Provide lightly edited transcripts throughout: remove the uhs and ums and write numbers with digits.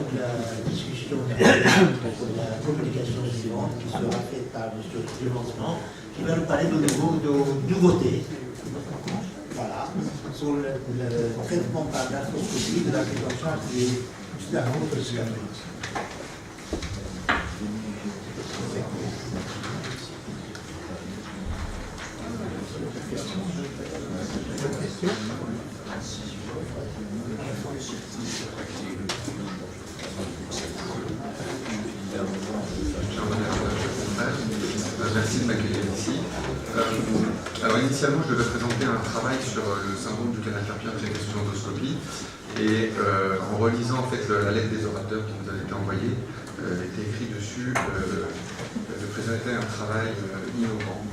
La discussion de la communication suivante qui sera faite par M. Clémentement, qui va nous parler de nouveautés. Voilà, sur le traitement par l'arthroscopie de la prise en charge de la arthroscopie. Merci de m'accueillir ici. Alors initialement, je devais présenter un travail sur le syndrome du canal carpien avec sous endoscopie. Et en relisant en fait la lettre des orateurs qui nous avait été envoyée, il était écrit dessus de présenter un travail innovant.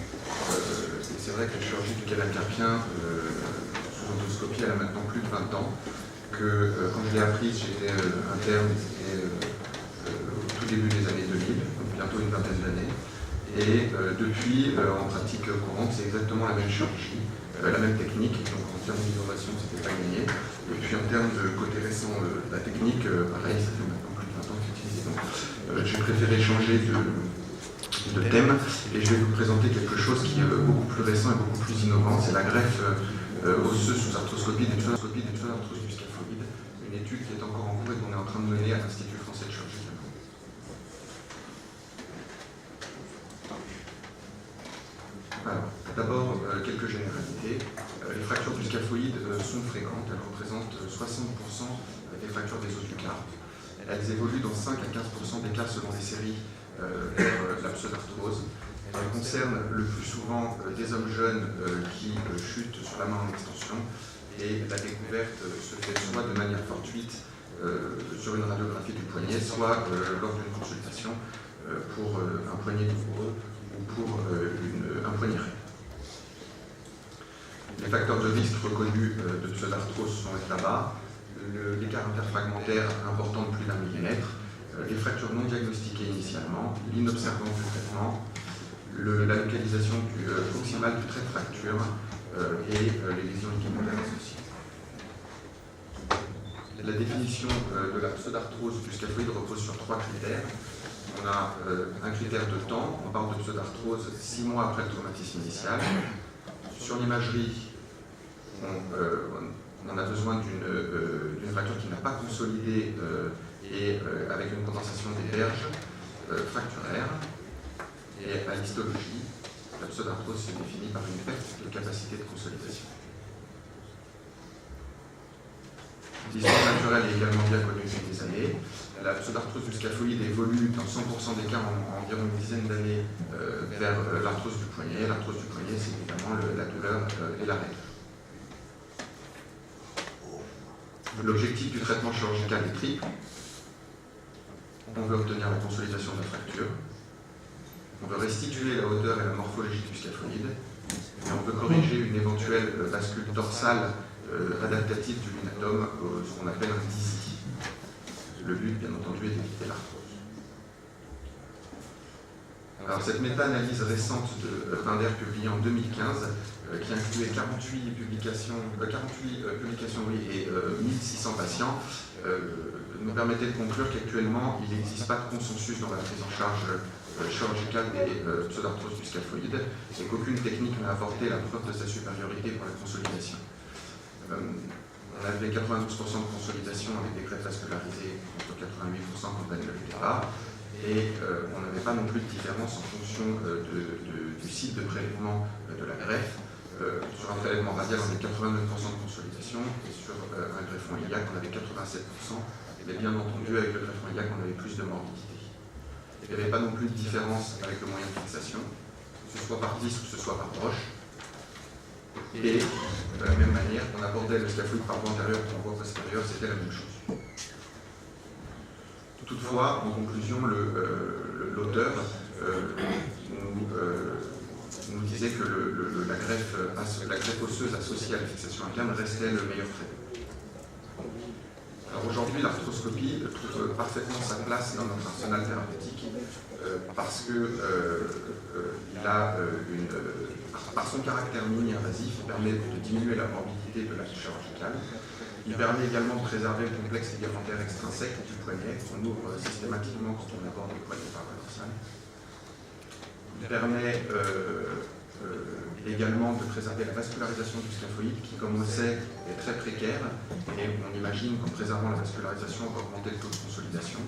C'est vrai que la chirurgie du canal carpien sous endoscopie, elle a maintenant plus de 20 ans. Quand je l'ai apprise, j'étais interne, c'était au tout début des années 2000, donc bientôt une vingtaine d'années. Et depuis, en pratique courante, c'est exactement la même chirurgie, la même technique. Donc en termes d'innovation, c'était pas gagné. Et puis en termes de côté récent, la technique, pareil, ça fait maintenant plus de 20 ans que c'est utilisé. Donc j'ai préféré changer de thème et je vais vous présenter quelque chose qui est beaucoup plus récent et beaucoup plus innovant. C'est la greffe osseuse sous arthroscopie des pseudarthroses du scaphoïde, une étude qui est encore en cours et qu'on est en train de mener à l'Institut français de chirurgie. Alors, d'abord, quelques généralités. Les fractures du scaphoïde sont fréquentes, elles représentent 60% des fractures des os du carpe. Elles évoluent dans 5 à 15% des cas selon les séries vers la pseudarthrose. Elles concernent le plus souvent des hommes jeunes qui chutent sur la main en extension et la découverte se fait soit de manière fortuite sur une radiographie du poignet, soit lors d'une consultation pour un poignet douloureux ou pour un poignet raide. Les facteurs de risque reconnus de pseudarthrose sont là-bas, l'écart interfragmentaire important de plus d'1 millimètre, les fractures non diagnostiquées initialement, l'inobservance du traitement, la localisation proximale du trait de fracture et les lésions ligamentaires associées. La définition de la pseudarthrose du scaphoïde repose sur 3 critères. On a un critère de temps, on parle de pseudarthrose 6 mois après le traumatisme initial. Sur l'imagerie, on a besoin d'une fracture qui n'a pas consolidé et avec une condensation des berges fracturaires. Et à l'histologie, la pseudarthrose se définit par une perte de capacité de consolidation. L'histoire naturelle est également bien connue depuis des années. La pseudarthrose du scaphoïde évolue dans 100% des cas en environ une dizaine d'années vers l'arthrose du poignet. L'arthrose du poignet, c'est évidemment la douleur et la raide. L'objectif du traitement chirurgical est triple. On veut obtenir la consolidation de la fracture, on veut restituer la hauteur et la morphologie du scaphoïde, et on veut corriger une éventuelle bascule dorsale adaptative du lunatome, ce qu'on appelle un DISI. Le but, bien entendu, est d'éviter l'arthrose. Alors, cette méta-analyse récente de Binder publiée en 2015, qui incluait 48 publications et 1600 patients, nous permettait de conclure qu'actuellement, il n'existe pas de consensus dans la prise en charge chirurgicale des pseudarthroses du scaphoïde et qu'aucune technique n'a apporté la preuve de sa supériorité pour la consolidation. On avait 92% de consolidation avec des greffes vascularisées contre 88% quand elles ne l'étaient pas. Et on n'avait pas non plus de différence en fonction du site de prélèvement de la greffe. Sur un prélèvement radial, on avait 89% de consolidation, et sur un greffon iliaque, on avait 87%. Et bien entendu, avec le greffon iliaque, on avait plus de morbidité. Il n'y avait pas non plus de différence avec le moyen de fixation, que ce soit par disque ou que ce soit par broche. Et de la même manière, on abordait le scaphoïde par voie antérieure ou par voie postérieure, c'était la même chose. Toutefois, en conclusion, l'auteur nous disait que la greffe osseuse associée à la fixation interne restait le meilleur traitement. Alors aujourd'hui, l'arthroscopie trouve parfaitement sa place dans notre arsenal thérapeutique parce que par son caractère mini-invasif, il permet de diminuer la morbidité de l'acte chirurgical. Il permet également de préserver le complexe ligamentaire extrinsèque du poignet qu'on ouvre systématiquement quand on aborde le poignet par la dorsale. Il permet également de préserver la vascularisation du scaphoïde qui, comme on le sait, est très précaire et on imagine qu'en préservant la vascularisation, on va augmenter le taux de consolidation.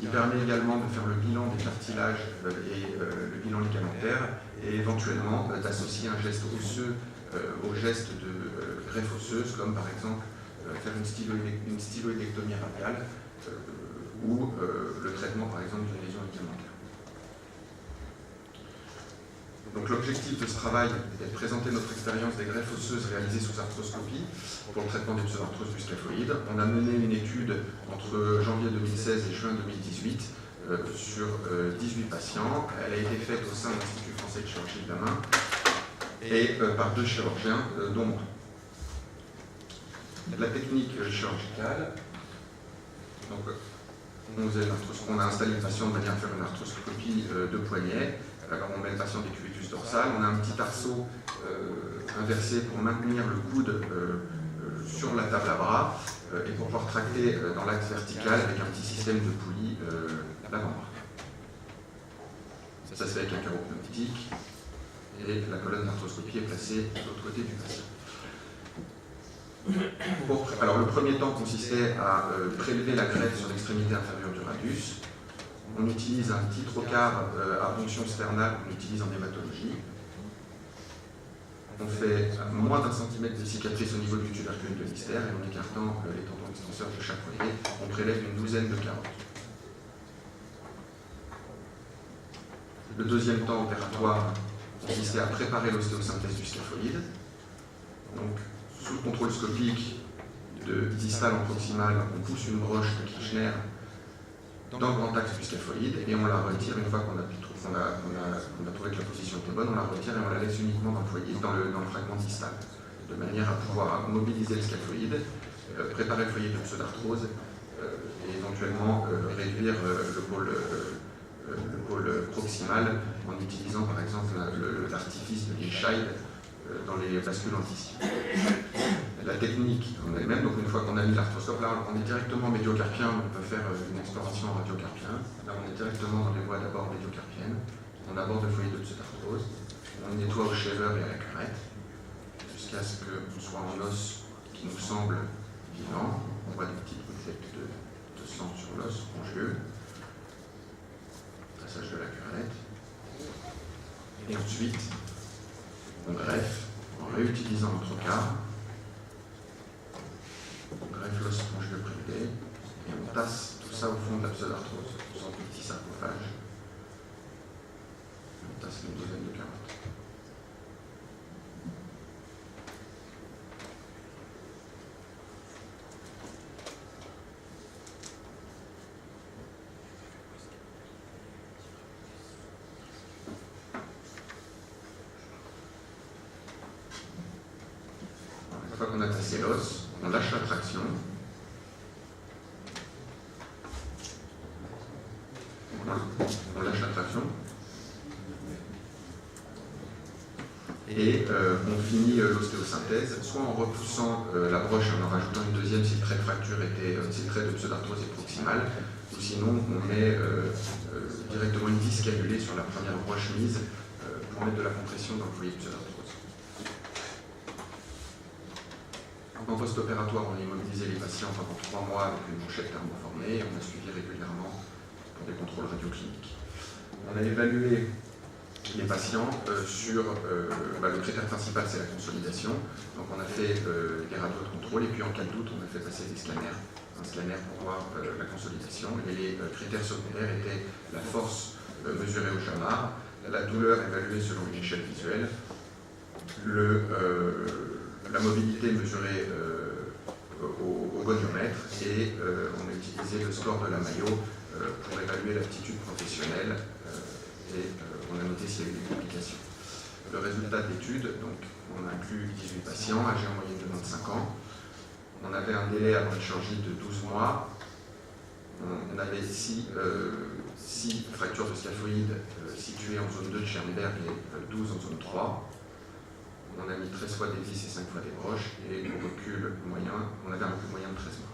Il permet également de faire le bilan des cartilages et le bilan ligamentaire et éventuellement d'associer un geste osseux au geste de greffe osseuse, comme par exemple faire une styloïdectomie radiale ou le traitement par exemple d'une lésion ligamentaire. Donc l'objectif de ce travail est de présenter notre expérience des greffes osseuses réalisées sous arthroscopie pour le traitement des pseudarthroses du scaphoïde. On a mené une étude entre janvier 2016 et juin 2018 sur 18 patients. Elle a été faite au sein de l'Institut français de chirurgie de la main et par 2 chirurgiens, dont moi. La technique chirurgicale, donc on a installé le patient de manière à faire une arthroscopie de poignet. Alors on met le patient des cubitus dorsales, on a un petit arceau inversé pour maintenir le coude sur la table à bras et pour pouvoir tracter dans l'axe vertical avec un petit système de poulie l'avant-bras. Ça se fait avec un carreau pneumatique et la colonne d'arthroscopie est placée de l'autre côté du patient. Alors le premier temps consistait à prélever la greffe sur l'extrémité inférieure du radius. On utilise un petit trocar à ponction sternale qu'on utilise en hématologie. On fait moins d'1 centimètre de cicatrice au niveau du tubercule de Lister et en écartant les tendons extenseurs de chaque poignet, on prélève une douzaine de carottes. Le deuxième temps opératoire consistait à préparer l'ostéosynthèse du scaphoïde. Donc, sous le contrôle scopique de distal en proximal, on pousse une broche de Kirchner dans le grand axe du scaphoïde et on la retire une fois qu'on a trouvé que la position était bonne, on la retire et on la laisse uniquement dans le foyer, dans le fragment distal, de manière à pouvoir mobiliser le scaphoïde, préparer le foyer de pseudarthrose et éventuellement réduire le pôle proximal en utilisant par exemple l'artifice de Liebscheid dans les bascules anticipées. La technique en elle-même, donc une fois qu'on a mis l'arthroscope, là on est directement médiocarpien, on peut faire une exploration en radiocarpien. Là on est directement dans les voies d'abord médiocarpiennes, on aborde le foyer de pseudarthrose, on nettoie au shaver et à la curette, jusqu'à ce qu'on soit en os qui nous semble vivant. On voit des petites gouttelettes de sang sur l'os spongieux, passage de la curette, et ensuite on greffe en réutilisant le trocar. On greffe l'os spongieux prélevé et on tasse tout ça au fond de la pseudarthrose, en faisant un petit sarcophage. On tasse une douzaine de carottes. Une fois qu'on a tassé l'os, on lâche la traction. On lâche la traction. Et on finit l'ostéosynthèse, soit en repoussant la broche et en rajoutant une deuxième si le trait de fracture était, si le trait de pseudarthrose est proximal, ou sinon on met directement une vis cannulée sur la première broche mise pour mettre de la compression dans le foyer de pseudarthrose. En post-opératoire, on a immobilisé les patients pendant 3 mois avec une manchette thermoformée et on a suivi régulièrement pour des contrôles radiocliniques. On a évalué les patients sur le critère principal, c'est la consolidation. Donc on a fait des radios de contrôle et puis en cas de doute, on a fait passer des scanners. Un scanner pour voir la consolidation. Et les critères secondaires étaient la force mesurée au chamar, la douleur évaluée selon une échelle visuelle, la mobilité mesurée au goniomètre et on a utilisé le score de la Mayo pour évaluer l'aptitude professionnelle et on a noté s'il y avait des complications. Le résultat de l'étude, donc on a inclus 18 patients âgés en moyenne de 25 ans. On avait un délai avant la chirurgie de 12 mois. On avait 6 fractures de scaphoïde situées en zone 2 de Schoenberg et 12 en zone 3. on a mis 13 fois des vis et 5 fois des broches, et le recul moyen, on avait un recul moyen de 13 mois.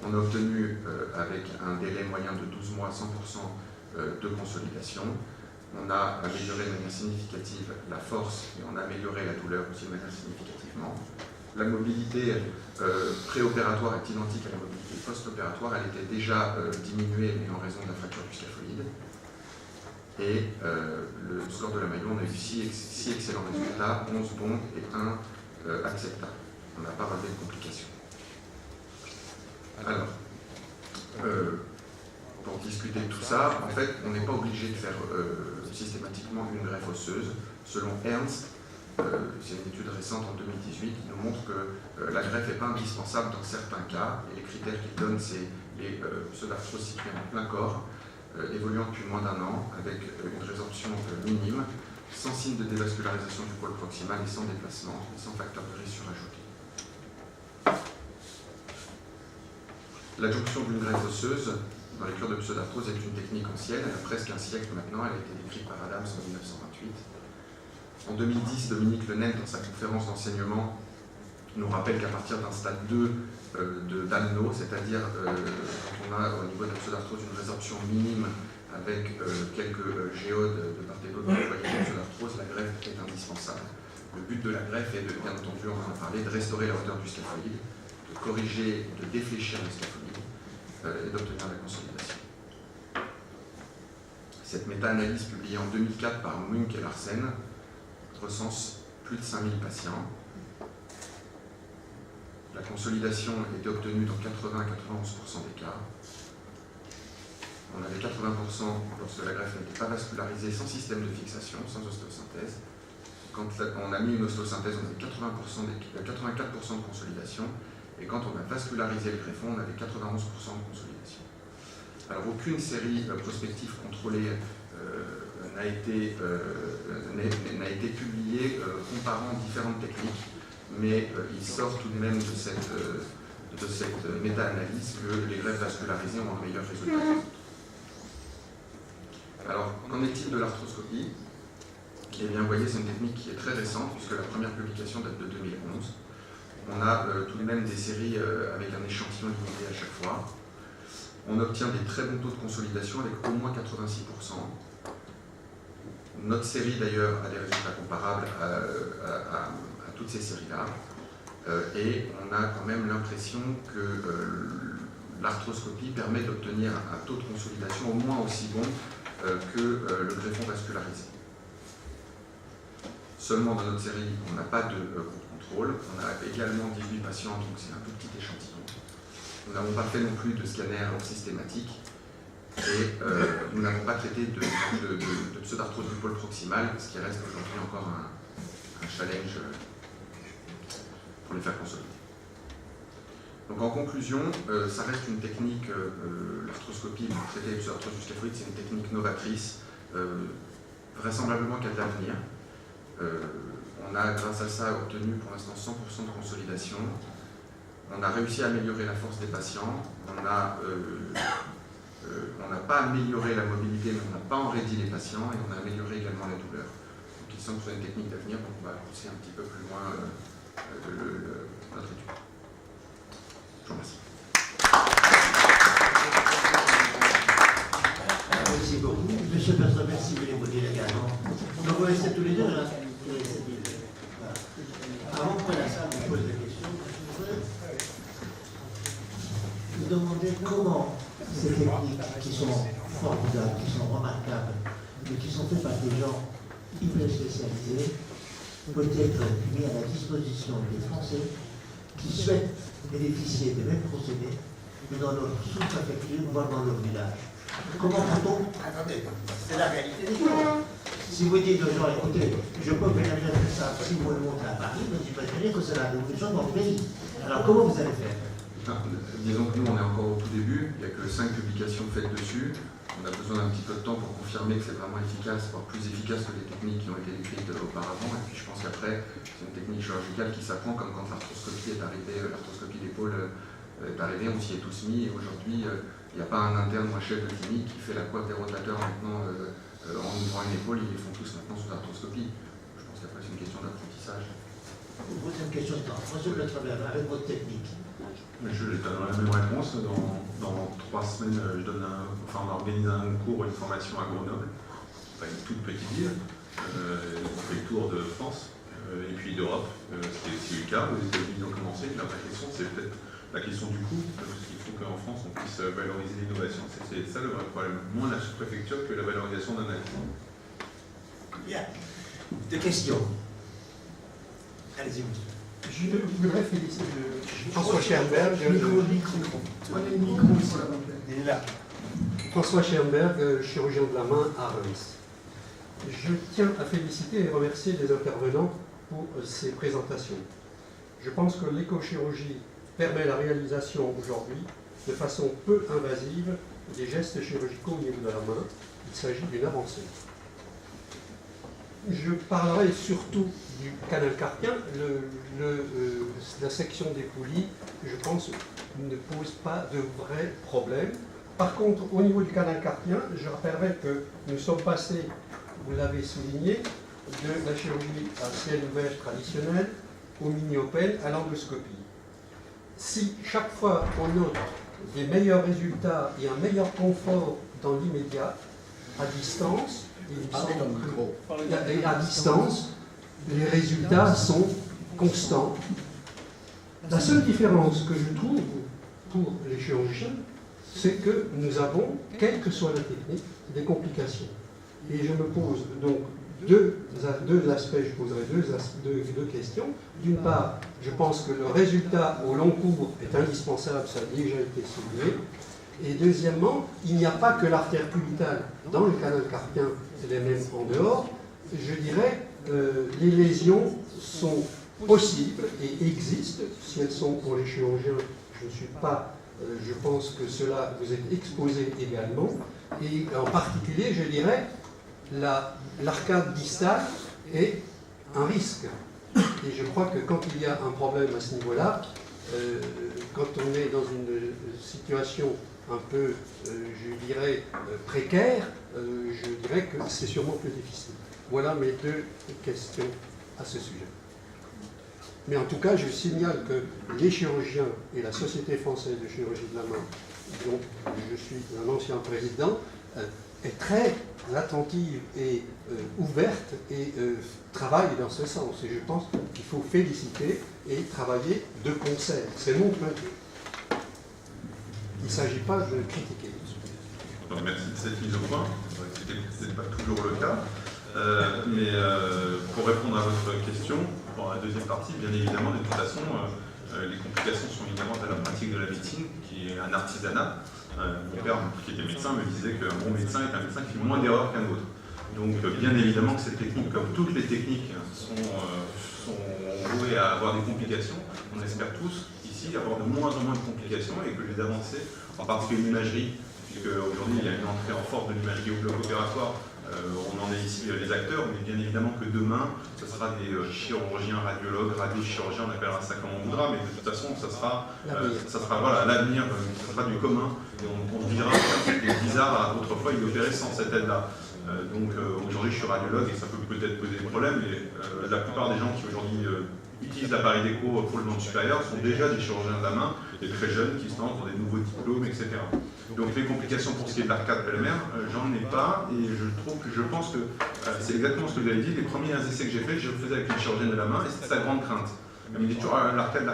On a obtenu, avec un délai moyen de 12 mois, 100% de consolidation. On a amélioré de manière significative la force et on a amélioré la douleur aussi de manière significativement. La mobilité préopératoire est identique à la mobilité post-opératoire. Elle était déjà diminuée, mais en raison de la fracture du scaphoïde. Et le score de la Mayo, on a eu 6 excellents résultats, 11 bons et 1 acceptable. On n'a pas relevé de complications. Alors, pour discuter de tout ça, en fait, on n'est pas obligé de faire systématiquement une greffe osseuse. Selon Ernst, c'est une étude récente en 2018 qui nous montre que la greffe n'est pas indispensable dans certains cas. Et les critères qu'il donne, c'est les pseudarthroses situées en plein corps, évoluant depuis moins d'1 an, avec une résorption minime, sans signe de dévascularisation du pôle proximal et sans déplacement, et sans facteur de risque surajouté. L'adjonction d'une greffe osseuse dans les cures de pseudarthrose est une technique ancienne, elle a presque un siècle maintenant, elle a été décrite par Adams en 1928. En 2010, Dominique Lenel, dans sa conférence d'enseignement, nous rappelle qu'à partir d'un stade 2 d'Alno, c'est-à-dire quand on a au niveau de la pseudarthrose une résorption minime avec quelques géodes de part et d'autre de la pseudarthrose, la greffe est indispensable. Le but de la greffe est, bien entendu, on en a parlé, de restaurer la hauteur du scaphoïde, de corriger, de défléchir le scaphoïde et d'obtenir la consolidation. Cette méta-analyse publiée en 2004 par Munk et Larsen recense plus de 5000 patients. La consolidation était obtenue dans 80 à 91% des cas. On avait 80% lorsque la greffe n'était pas vascularisée sans système de fixation, sans ostéosynthèse. Quand on a mis une ostéosynthèse, on avait 84% de consolidation. Et quand on a vascularisé le greffon, on avait 91% de consolidation. Alors aucune série prospective contrôlée n'a été publiée comparant différentes techniques, mais il sort tout de même de cette méta-analyse que les greffes vascularisées ont un meilleur résultat. Alors, qu'en est-il de l'arthroscopie? Eh bien, vous voyez, c'est une technique qui est très récente, puisque la première publication date de 2011. On a tout de même des séries avec un échantillon limité à chaque fois. On obtient des très bons taux de consolidation avec au moins 86%. Notre série, d'ailleurs, a des résultats comparables à toutes ces séries-là. Et on a quand même l'impression que l'arthroscopie permet d'obtenir un taux de consolidation au moins aussi bon que le greffon vascularisé. Seulement dans notre série, on n'a pas de contrôle. On a également 18 patients, donc c'est un tout petit échantillon. Nous n'avons pas fait non plus de scanner systématique et nous n'avons pas traité de pseudarthrose du pôle proximal, ce qui reste aujourd'hui encore un challenge pour les faire consolider. Donc en conclusion, ça reste une technique, l'arthroscopie pour traiter les pseudarthroses du scaphoïde, c'est une technique novatrice, vraisemblablement qui a de l'avenir. On a grâce à ça obtenu pour l'instant 100% de consolidation. On a réussi à améliorer la force des patients. On n'a pas amélioré la mobilité, mais on n'a pas enraidi les patients et on a amélioré également la douleur. Donc il semble que ce soit une technique d'avenir, donc on va pousser un petit peu plus loin notre étude. Je vous remercie. Merci beaucoup. Monsieur Personnel, si vous voulez vous dire également. Donc vous restez tous les deux là. Avant que la salle vous pose la question, je voudrais vous demander comment ces techniques qui sont formidables, qui sont remarquables, mais qui sont faites par des gens hyper spécialisés, peuvent être mis à la disposition des Français qui souhaitent bénéficier des mêmes procédés, mais dans leur sous-préfecture, voire dans leur village. Comment peut-on... Attendez, c'est la réalité des choses. Si vous dites aux gens, écoutez, je peux ménager ça, si vous le montrez à Paris, vous imaginez que c'est la révolution dans le pays. Alors comment vous allez faire? Disons que nous, on est encore au tout début, il n'y a que 5 publications faites dessus. On a besoin d'un petit peu de temps pour confirmer que c'est vraiment efficace, voire plus efficace que les techniques qui ont été décrites auparavant. Et puis je pense qu'après, c'est une technique chirurgicale qui s'apprend, comme quand l'arthroscopie est arrivée, l'arthroscopie d'épaule est arrivée, on s'y est tous mis. Et aujourd'hui, il n'y a pas un interne ou un chef de clinique qui fait la coiffe des rotateurs maintenant en ouvrant une épaule, ils les font tous maintenant sous arthroscopie. Je pense pense qu'après, c'est une question d'apprentissage. Vous posez une question de temps. Monsieur le travail avec votre technique. Je donnerai la même réponse. Dans 3 semaines, on organise un cours, une formation à Grenoble. Pas une toute petite ville. On fait le tour de France et puis d'Europe. C'est le cas. Les États-Unis ont commencé. La vraie question, c'est peut-être la question du coût. Parce qu'il faut qu'en France, on puisse valoriser l'innovation. C'est ça le vrai problème. Moins la sous-préfecture que la valorisation d'un acte. Bien. Des questions. Allez-y, monsieur. Je voudrais féliciter François Schermberg. Prenez le micro ici. Il est là. François Schermberg, chirurgien de la main à Reims. Je tiens à féliciter et remercier les intervenants pour ces présentations. Je pense que l'écochirurgie permet la réalisation aujourd'hui de façon peu invasive des gestes chirurgicaux au niveau de la main. Il s'agit d'une avancée. Je parlerai surtout du canal carpien. La section des poulies, je pense, ne pose pas de vrais problèmes. Par contre, au niveau du canal carpien, je rappellerai que nous sommes passés, vous l'avez souligné, de la chirurgie à ciel ouvert traditionnelle au mini-open à l'endoscopie. Si chaque fois on note des meilleurs résultats et un meilleur confort dans l'immédiat, à distance, à distance, les résultats sont constants. La seule différence que je trouve pour les chirurgiens, c'est que nous avons, quelle que soit la technique, des complications. Et je me pose donc deux aspects, je poserai deux questions. D'une part, je pense que le résultat au long cours est indispensable, ça a déjà été souligné. Et deuxièmement, il n'y a pas que l'artère cubitale dans le canal carpien, les mêmes en dehors. Je dirais, les lésions sont possibles et existent. Si elles sont pour les chirurgiens, je ne suis pas, je pense que cela vous est exposé également. Et en particulier, je dirais, l'arcade distale est un risque. Et je crois que quand il y a un problème à ce niveau-là, quand on est dans une situation un peu, je dirais, précaire, je dirais que c'est sûrement plus difficile. Voilà mes deux questions à ce sujet. Mais en tout cas, je signale que les chirurgiens et la Société française de chirurgie de la main, dont je suis un ancien président, est très attentive et ouverte et travaille dans ce sens. Et je pense qu'il faut féliciter et travailler de concert. C'est mon point de vue. Il ne s'agit pas de critiquer. Donc, merci de cette mise au point. C'était peut-être pas toujours le cas. Mais pour répondre à votre question, pour la deuxième partie, bien évidemment, de toute façon, les complications sont inhérentes à la pratique de la médecine, qui est un artisanat. Mon père, qui était médecin, me disait qu'un bon médecin est un médecin qui fait moins d'erreurs qu'un autre. Donc, bien évidemment que cette technique, comme toutes les techniques, sont vouées à avoir des complications. On espère tous, ici, avoir de moins en moins de complications et que les avancées, en particulier l'imagerie, puisque aujourd'hui il y a une entrée en force de l'imagerie au bloc opératoire, on en est ici les acteurs, mais bien évidemment que demain, ce sera des chirurgiens, radiologues, radiochirurgiens, on appellera ça comme on voudra, mais de toute façon, ça sera voilà, l'avenir, ça sera du commun, et on dira que c'était bizarre autrefois il opérait sans cette aide-là. Donc aujourd'hui je suis radiologue et ça peut peut-être poser des problèmes, mais la plupart des gens qui aujourd'hui utilisent l'appareil d'écho pour le monde supérieur sont déjà des chirurgiens de la main, des très jeunes qui se lancent dans des nouveaux diplômes, etc. Donc les complications pour ce qui est de l'arcade elle-même, j'en ai pas, et je pense que c'est exactement ce que vous avez dit. Les premiers essais que j'ai faits, je le faisais avec une chirurgienne de la main, et c'était sa grande crainte. Elle me dit toujours l'arcade.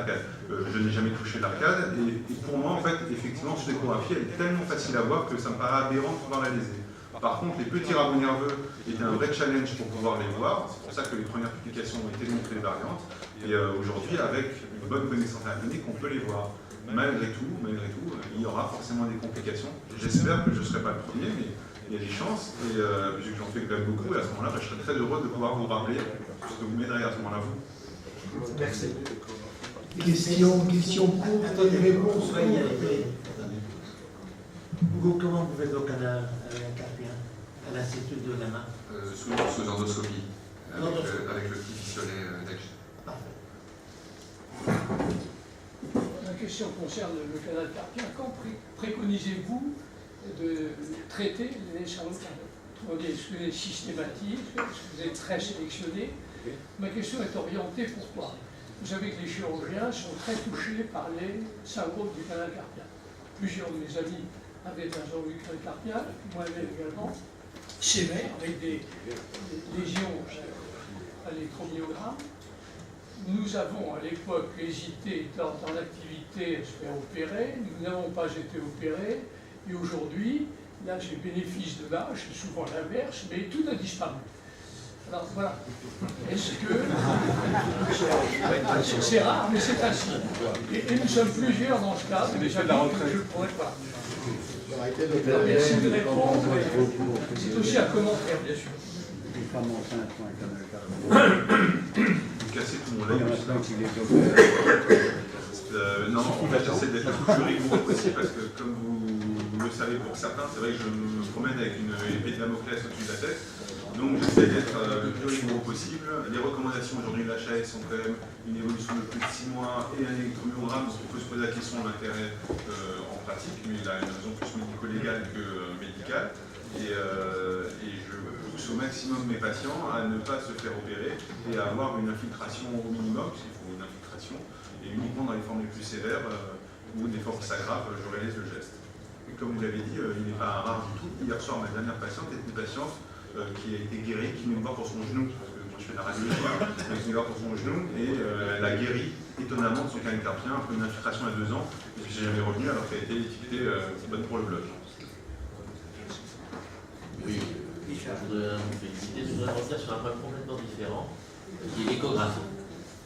Je n'ai jamais touché l'arcade, et pour moi, en fait, effectivement, cette échographie, elle est tellement facile à voir que ça me paraît aberrant de pouvoir la léser. Par contre, les petits rameaux nerveux étaient un vrai challenge pour pouvoir les voir. C'est pour ça que les premières publications ont été montrées les variantes. Et aujourd'hui, avec une bonne connaissance anatomique, on peut les voir. Malgré tout, il y aura forcément des complications. J'espère que je ne serai pas le premier, mais il y a des chances. Et vu que j'en fais quand même beaucoup, et à ce moment-là, je serai très heureux de pouvoir vous rappeler ce que vous m'aiderez à ce moment-là, vous. Merci. Question courte, attendez, réponse. Hugo, comment vous faites au canal carpien, à l'Institut de la main? Sous endoscopie, avec le petit fistolet d'Aix. Parfait. La question concerne le canal carpien. Quand préconisez-vous de traiter les charlatans? Est-ce que vous êtes systématique? Est-ce que vous êtes très sélectionné? Ma question est orientée pourquoi? Vous savez que les chirurgiens sont très touchés par les syndromes du canal carpien. Plusieurs de mes amis avaient un syndrome du canal carpien, moi-même également, sévère, avec des lésions à l'électromyogramme. Nous avons à l'époque hésité, étant en activité, à se faire opérer. Nous n'avons pas été opérés. Et aujourd'hui, là j'ai bénéfice de l'âge, c'est souvent l'inverse, mais tout a disparu. Alors voilà. Est-ce que. C'est rare, mais c'est ainsi. Et nous sommes plusieurs dans ce cas. Mais je ne pourrais pas. Merci de répondre. C'est aussi un commentaire, bien sûr. Casser tout mon œil. Non, en fait, j'essaie d'être le plus rigoureux possible parce que, comme vous le savez pour certains, c'est vrai que je me promène avec une épée de Damoclès au-dessus de la tête. Donc, j'essaie d'être le plus rigoureux possible. Les recommandations aujourd'hui de l'HAS sont quand même une évolution de plus de 6 mois et un électromyogramme. Donc, on peut se poser la question de l'intérêt en pratique, mais il a une raison plus médico-légale que médicale. Et je pousse au maximum mes patients à ne pas se faire opérer et à avoir une infiltration au minimum, parce qu'il faut une infiltration, et uniquement dans les formes les plus sévères ou des formes s'aggravent, je réalise le geste. Et comme vous l'avez dit, il n'est pas rare du tout. Hier soir, ma dernière patiente était une patiente qui a été guérie, qui venait me voir pour son genou, parce que moi je fais de la radiologie, donc elle venait me voir pour son genou, et elle a guéri étonnamment de son canal carpien, après une infiltration à 2 ans, et puis j'ai jamais revenu alors qu'elle a été étiquetée bonne pour le bloc. Oui, je voudrais vous féliciter. Je voudrais revenir sur un point complètement différent, qui est l'échographie.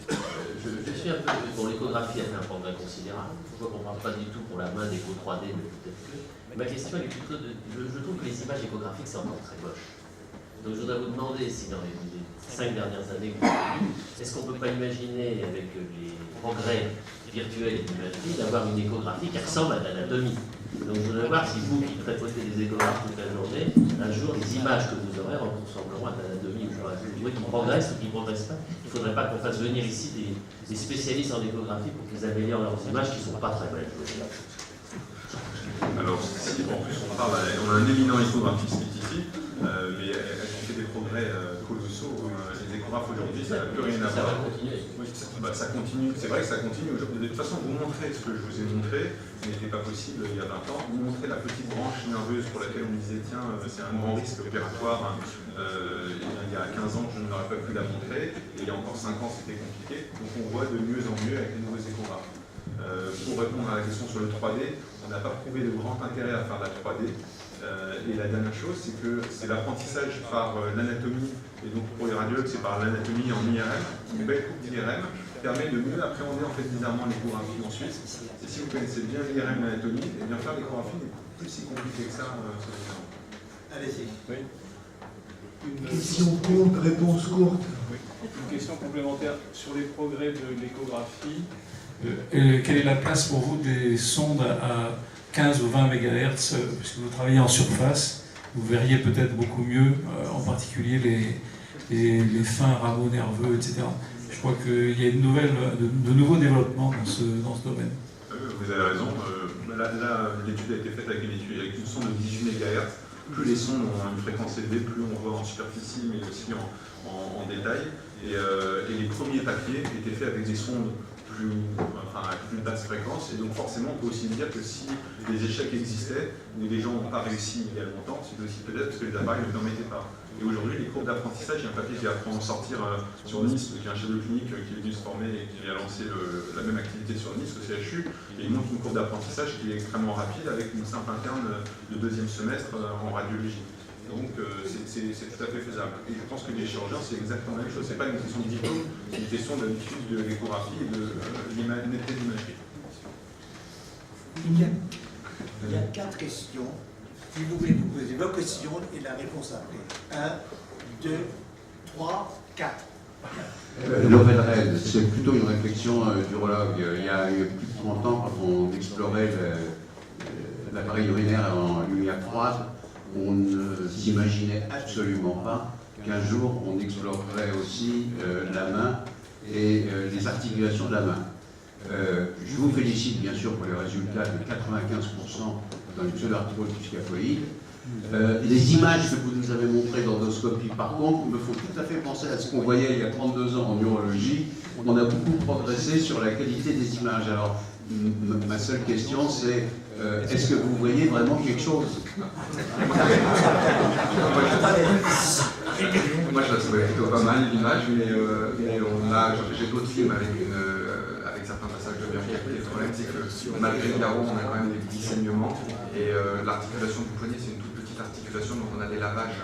Je suis un peu. Bon, l'échographie a fait un progrès considérable. Pourquoi on ne parle pas du tout pour la main d'écho 3D, mais peut-être que. Ma question est plutôt de. Je trouve que les images échographiques, c'est encore très moche. Donc je voudrais vous demander si dans les 5 dernières années que vous avez vues, est-ce qu'on ne peut pas imaginer, avec les progrès virtuels et d'imagerie, d'avoir une échographie qui ressemble à de l'anatomie. Donc je voudrais voir si vous, qui tripotez des échographes toute la journée, un jour les images que vous aurez ressembleront à de l'anatomie. Vous trouvez qu'ils progressent ou qu'ils ne progressent pas. Il ne faudrait pas qu'on fasse venir ici des spécialistes en échographie pour qu'ils améliorent leurs images qui ne sont pas très belles. Alors, si en plus on parle, on a un éminent échographiste ici, mais elle fait des progrès colossaux. Les échographes aujourd'hui, ça n'a plus rien à voir. Ça va continuer. Oui, ça continue, c'est vrai que ça continue aujourd'hui. De toute façon, vous montrez ce que je vous ai montré, ce n'était pas possible il y a 20 ans. Vous montrez la petite branche nerveuse pour laquelle on disait, tiens, c'est un grand risque opératoire. Il y a 15 ans, je n'aurais pas pu la montrer, et il y a encore 5 ans, c'était compliqué. Donc on voit de mieux en mieux avec les nouveaux échographes. Pour répondre à la question sur le 3D, on n'a pas prouvé de grand intérêt à faire de la 3D. Et la dernière chose, c'est que c'est l'apprentissage par l'anatomie, et donc pour les radiologues, c'est par l'anatomie en IRM. Une belle coupe d'IRM permet de mieux appréhender en fait bizarrement l'échographie ensuite. Et si vous connaissez bien l'IRM et l'anatomie, et bien faire l'échographie n'est plus si compliqué que ça. Allez-y. Oui. Une question courte, réponse courte. Oui. Une question complémentaire sur les progrès de l'échographie. Quelle est la place pour vous des sondes à 15 ou 20 MHz, puisque vous travaillez en surface, vous verriez peut-être beaucoup mieux, en particulier les fins rameaux nerveux, etc. Je crois qu'il y a de nouveaux développements dans ce domaine. Vous avez raison. Là, l'étude a été faite avec une sonde de 18 MHz. Plus les sondes ont une fréquence élevée, plus on voit en superficie, mais aussi en détail. Et les premiers papiers étaient faits avec des sondes avec plus basse fréquence, et donc forcément on peut aussi dire que si des échecs existaient, mais les gens n'ont pas réussi il y a longtemps, c'est aussi peut-être parce que les appareils ne le permettaient pas. Et aujourd'hui, les courbes d'apprentissage, il y a un papier qui apprend à en sortir sur Nice, qui est un chef de clinique qui est venu se former et qui a lancé la même activité sur Nice, au CHU, et il montre une courbe d'apprentissage qui est extrêmement rapide avec une simple interne de 2e semestre en radiologie. Donc c'est tout à fait faisable. Et je pense que les chirurgiens, c'est exactement la même chose. Ce n'est pas une question de diplôme, c'est une question d'habitude de l'échographie et de netteté d'imagerie. Il y a 4 questions. Si vous voulez vous poser vos questions et la réponse après. 1, 2, 3, 4. L'overhead, c'est plutôt une réflexion d'urologue. Il y a eu plus de 30 ans, quand on explorait l'appareil urinaire en lumière froide, on ne s'imaginait absolument pas qu'un jour on explorerait aussi la main et les articulations de la main. Je vous félicite bien sûr pour les résultats de 95% dans les pseudo-arthrose du scaphoïde. Les images que vous nous avez montrées d'endoscopie, par contre, me font tout à fait penser à ce qu'on voyait il y a 32 ans en urologie. On a beaucoup progressé sur la qualité des images. Alors, ma seule question, c'est est-ce que vous voyez vraiment quelque chose? Moi, je la trouvais plutôt pas mal l'image, mais j'ai d'autres films avec certains passages de bien captés. Le problème, c'est que malgré le carreau, on a quand même des petits saignements. Et l'articulation du poignet, c'est une toute petite articulation, donc on a des lavages,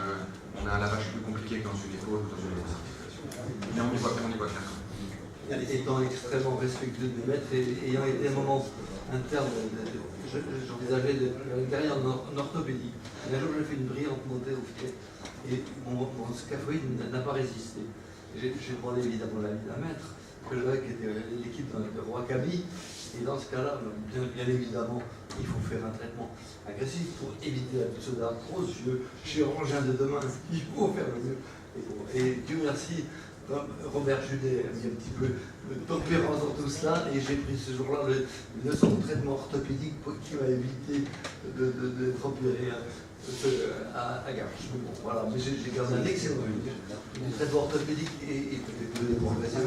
on a un lavage plus compliqué que dans une épaule ou dans une autre articulation. Mais on y voit clair. Étant extrêmement respectueux des maîtres et ayant été un moment interne, j'envisageais une carrière en orthopédie. Et un jour, j'ai fait une brillante montée au pied et mon scaphoïde n'a pas résisté. J'ai demandé évidemment l'avis d'un maître, que j'avais, qui était l'équipe de Roi Kaby. Et dans ce cas-là, bien évidemment, il faut faire un traitement agressif pour éviter la pseudarthrose. Chirurgien de demain, il faut faire le mieux. Et Dieu merci, Robert Judet a mis un petit peu de tempérance dans tout cela, et j'ai pris ce jour-là une leçon de traitement orthopédique qui m'a évité d'être opéré à Garches. Bon, voilà, mais j'ai gardé un excellent traitement orthopédique et peut-être de progresser.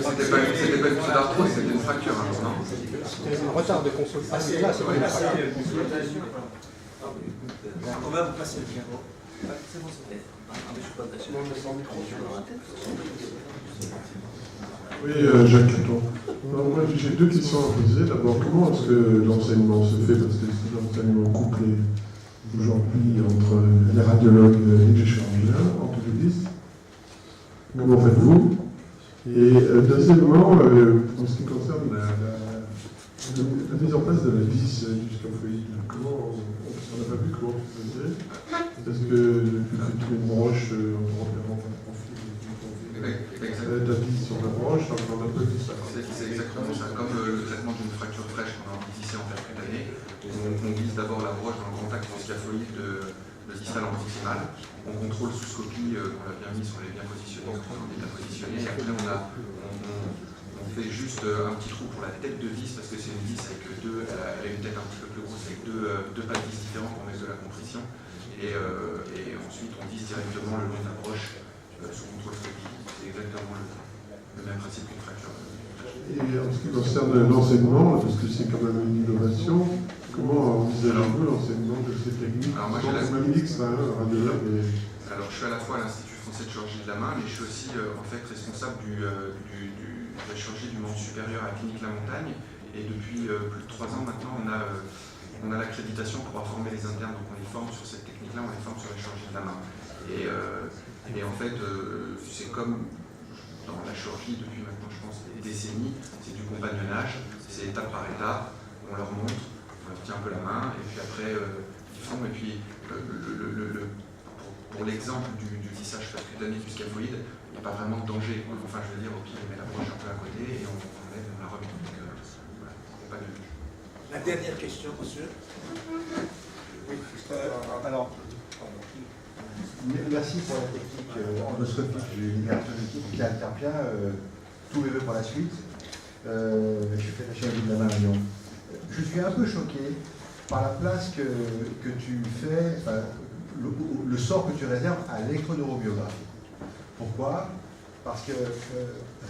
C'était pas une pseudarthrose, c'était une fracture, non? C'était un retard de consultation. Là, c'est pas une fracture. On va vous passer le micro. C'est bon, c'est fait. Oui, Jacques Caton. Moi, j'ai deux questions à poser. D'abord, comment est-ce que l'enseignement se fait? Parce que c'est l'enseignement couplé aujourd'hui entre les radiologues et les chirurgiens, orthopédistes. Comment faites-vous? Et deuxièmement, en ce qui concerne la mise en place de la vis du scaphoïde, comment on n'a pas vu comment tu faisais? Parce que tu fais une broche en repérant un profil, ta vis sur la broche, on a pas vu ça. C'est exactement ça. Comme le traitement d'une fracture fraîche qu'on a ici en percutanée, on vise d'abord la broche dans le contact du scaphoïde de distal en proximal. On contrôle sous scopie, on l'a bien mis, on est bien positionné, on est bien positionné. Et après, on fait juste un petit trou pour la tête de vis, parce que c'est une vis avec elle a une tête un petit peu plus grosse, avec deux pas de vis différents pour mettre de la compression. Et ensuite, on vise directement le long de la broche sous contrôle scopie. C'est exactement le même principe qu'une fracture. Et en ce qui concerne l'enseignement, parce que c'est quand même une innovation, comment envisagez-vous l'enseignement de ces techniques? Alors, moi, alors, je suis à la fois à l'Institut français de chirurgie de la main, mais je suis aussi en fait responsable de la chirurgie du membre supérieur à la clinique La Montagne. Et depuis plus de 3 ans maintenant, on a l'accréditation pour former les internes. Donc on les forme sur cette technique-là, on les forme sur la chirurgie de la main. Et en fait, c'est comme dans la chirurgie depuis maintenant, je pense, des décennies, c'est du compagnonnage, c'est étape par étape, on leur montre, on leur tient un peu la main, et puis après, ils font. Et puis, pour l'exemple du tissage percutané du scaphoïde, il n'y a pas vraiment de danger. Enfin, je veux dire, au pire, on met la broche un peu à côté et on enlève et on la remet. Donc, voilà, compagnonnage. La dernière question, monsieur. Oui, alors, merci pour la technique endoscopique qui intervient. Tous les vœux pour la suite. Je fais la chirurgie de la main à Lyon. Je suis un peu choqué par la place que tu fais, enfin, le sort que tu réserves à l'électroneurobiographie. Pourquoi? Parce que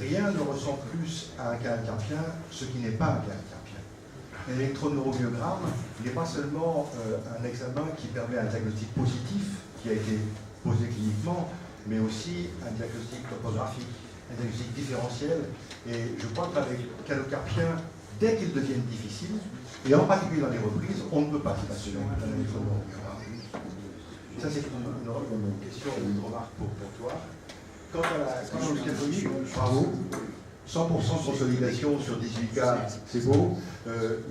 rien ne ressemble plus à un canal carpien ce qui n'est pas un canal carpien. L'électroneurobiogramme n'est pas seulement un examen qui permet un diagnostic positif qui a été posé cliniquement, mais aussi un diagnostic topographique, un diagnostic différentiel. Et je crois qu'avec les canaux carpiens, dès qu'ils deviennent difficiles, et en particulier dans les reprises, on ne peut pas se passer d'un électroneurobiogramme. Ça, c'est une question ou une remarque pour toi. Quant au scaphoïde, bravo. 100% de consolidation sur 18 cas, c'est beau,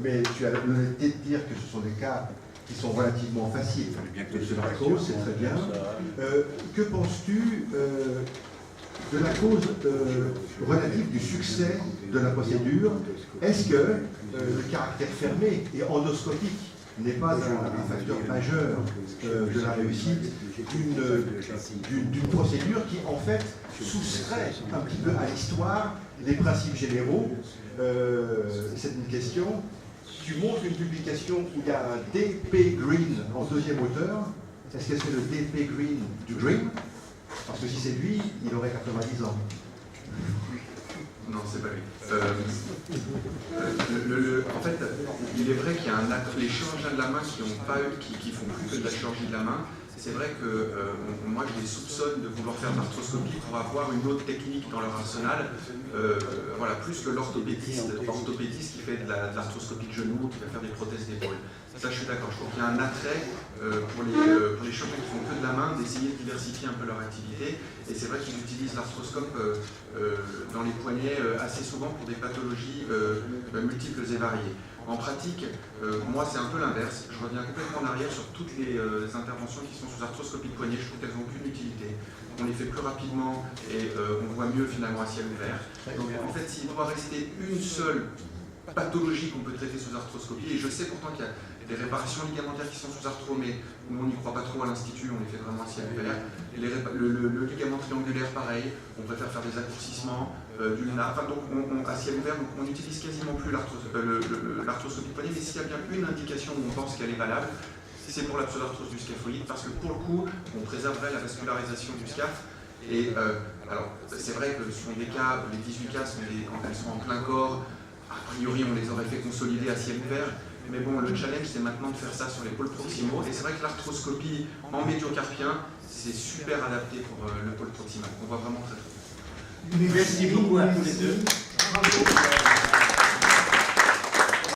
mais tu as l'honnêteté de dire que ce sont des cas qui sont relativement faciles. C'est la cause, c'est très bien. Que penses-tu de la cause relative du succès de la procédure? Est-ce que le caractère fermé et endoscopique n'est pas un facteur majeur de la réussite d'une procédure qui, en fait, soustrait un petit peu à l'histoire les principes généraux, c'est une question. Tu montres une publication où il y a un DP Green en deuxième auteur. Est-ce que c'est le DP Green du Dream? Parce que si c'est lui, il aurait 90 ans. Non, c'est pas lui. En fait, il est vrai qu'il y a les chirurgiens de la main qui font plus que de la chirurgie de la main. C'est vrai que moi je les soupçonne de vouloir faire de l'arthroscopie pour avoir une autre technique dans leur arsenal, voilà, plus que l'orthopédiste qui fait de l'arthroscopie de genou, qui va faire des prothèses d'épaule. Ça je suis d'accord, je trouve qu'il y a un attrait pour les chirurgiens qui font que de la main d'essayer de diversifier un peu leur activité, et c'est vrai qu'ils utilisent l'arthroscope dans les poignets assez souvent pour des pathologies multiples et variées. En pratique, moi c'est un peu l'inverse, je reviens complètement en arrière sur toutes les interventions qui sont sous arthroscopie de poignet, je trouve qu'elles n'ont aucune utilité. On les fait plus rapidement et on voit mieux finalement à ciel ouvert. Donc en fait, s'il doit rester une seule pathologie qu'on peut traiter sous arthroscopie, et je sais pourtant qu'il y a des réparations ligamentaires qui sont sous arthro, mais nous on n'y croit pas trop à l'Institut, on les fait vraiment à ciel ouvert. Le ligament triangulaire, pareil, on préfère faire des accourcissements enfin, donc à ciel ouvert, donc on n'utilise quasiment plus l'arthroscopie de poignet, mais s'il y a bien une indication où on pense qu'elle est valable, c'est pour la pseudarthrose du scaphoïde, parce que pour le coup, on préserverait la vascularisation du scaphe. Et alors, c'est vrai que ce sont des cas, les 18 cas, elles sont en plein corps, a priori on les aurait fait consolider à ciel ouvert, mais bon, le challenge c'est maintenant de faire ça sur les pôles proximaux, et c'est vrai que l'arthroscopie en médiocarpien, c'est super adapté pour le pôle proximal, on voit vraiment très très bien. Merci beaucoup à tous les deux. Bravo.